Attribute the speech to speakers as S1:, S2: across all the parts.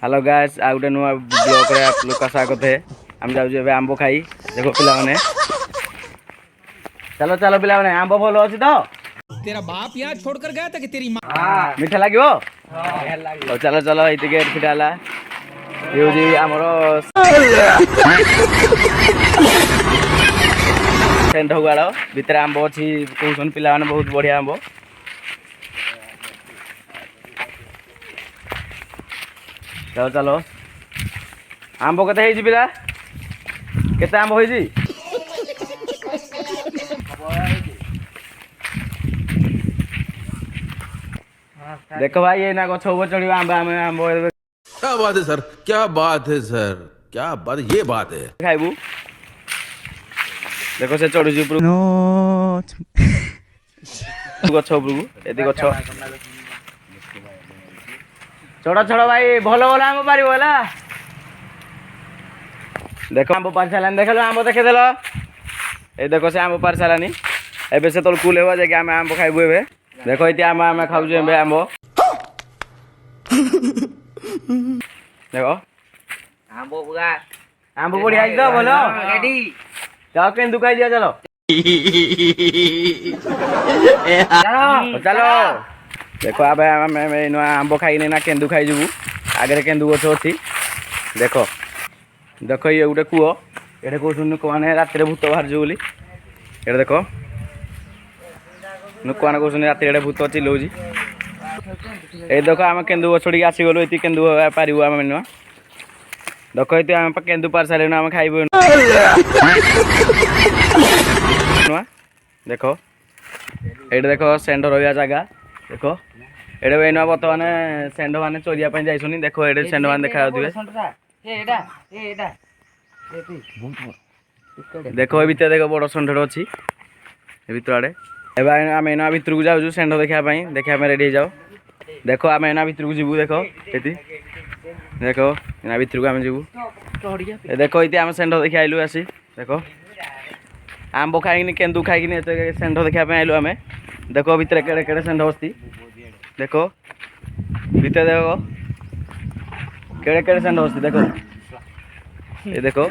S1: Hello guys आ गोटे नुआ blog रे आप लोग का स्वागत है। हम जाऊ जे आंबो खाई देखो पिला माने चलो चलो पिला माने आंबो भलो अछि तो
S2: तेरा बाप यहाँ छोड़कर गया था कि तेरी माँ
S1: मीठा लागिवो तो चलो चलो इति गेट फिटाला यो जी हमरो सेंड होगालो भीतर आंबो अछि कोसन पिला माने बहुत बढ़िया आंबो चलो चलो आंबो केते हेजी पिला केते आंबो हेजी देखो भाई ये ना गछ ऊपर चढ़ियो आंबा में आंबो
S3: क्या बात है सर, क्या बात है सर, क्या बात, ये बात है।
S1: खाइबू देखो से चढ़ु ऊपर नो गछ ऊपर एति गछ छोड़ छोड़ भाई भलो भलो आंबो पारिबो होला देखो आंबो पार सालानी देखलो आंबो देखे देलो ए देखो से आंबो पार सालानी एबे से तोल कूल हेबो जे कि आमे आंबो खाइबो एबे देखो इति आमे खाउ जे एबे आंबो देखो आंबो बढ़िया आई तो बोलो रेडी जाओ केन दुकाई दिया चलो चलो देखो आबे आमे नो आंबो खाइने ना केंदु खाइ जबु आगे केंदु गछ अछि देखो देखो ये गुटे कुओ एडे को सुन को माने रात रे भूत बाहर जोली एडे देखो नुकान को सुन रात रे भूत चिलौजी ए देखो आमे केंदु गछड़ी आसी गलो एति केंदु पारिबो आमे नो देखो एति आमे केंदु पार साले आमे खाइबो देखो एडे देखो सेंड रहिया जागा देखो एडे बेनो बर्तमान सेंड माने चोरिया पई जाइसुनी देखो एडे सेंड माने देखा दिबे देखो ए भीतर देखो बड़ सेंड अछि ए भीतर आडे एबा आमे एना भीतर को जाउ सेंड देखा में रेडी जाओ देखो आमे एना भीतर को जीवु देखो एति देखो एना भीतर को आमे जीवु ए देखो इति आमे सेंड देखि आइलु आसी देखो आंबो खाइनी केंदु खाइनी सेंड देखा पे आइलु आमे देखो भीतर केड़े केड़े सेंड बस्ती देखो भीतर देखो केड़े केड़े सेंड बस्ती देखो ये देखो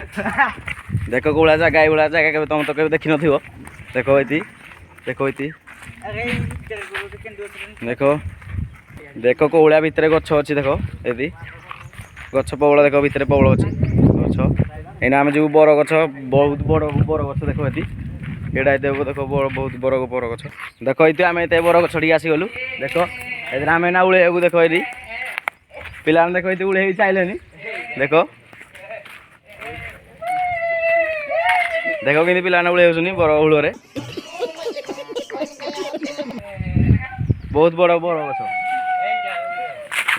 S1: देखो गोला जगह के तुम तो कभी देखि नथिबो देखो इति देखो देखो कोळा भीतर गछ अछि देखो एति गछ पवळ देखो भीतर पवळ अछि गछ एना हम जो बर गछ बहुत बर गछ देखो एति एडा देबो देखो बहुत बर गछ देखो इति हम एते बर गछ डी आसी गलु देखो एदरा हम ना उळे देखो एति पिला देखो इति उळे ही चाइलेनी देखो देखो कि पिला उड़े होसुनी बर हुल रे बहुत बड़ गछ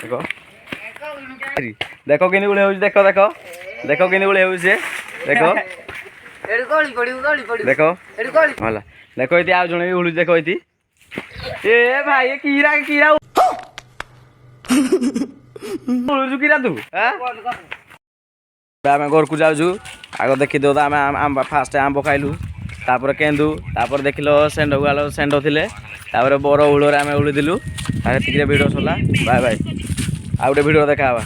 S1: देखो देखो कि उड़े हो देखो देखो देखो कि उड़े हो देखो देखो होला देखो इति आ जणे उळु देखो इति ए भाई कीरा कीरा उळु कीरा तू हां आमे घर को जाउजु आगो देखि दो आमे आम फास्ट आंबो खाइलु तापर केंदु तापर देखिलो सेंड गालो सेंड थिले तापर बर उळो रे आमे उळि दिलु आ एतिके वीडियो सला बाय बाय आ गोटे वीडियो देखाबा।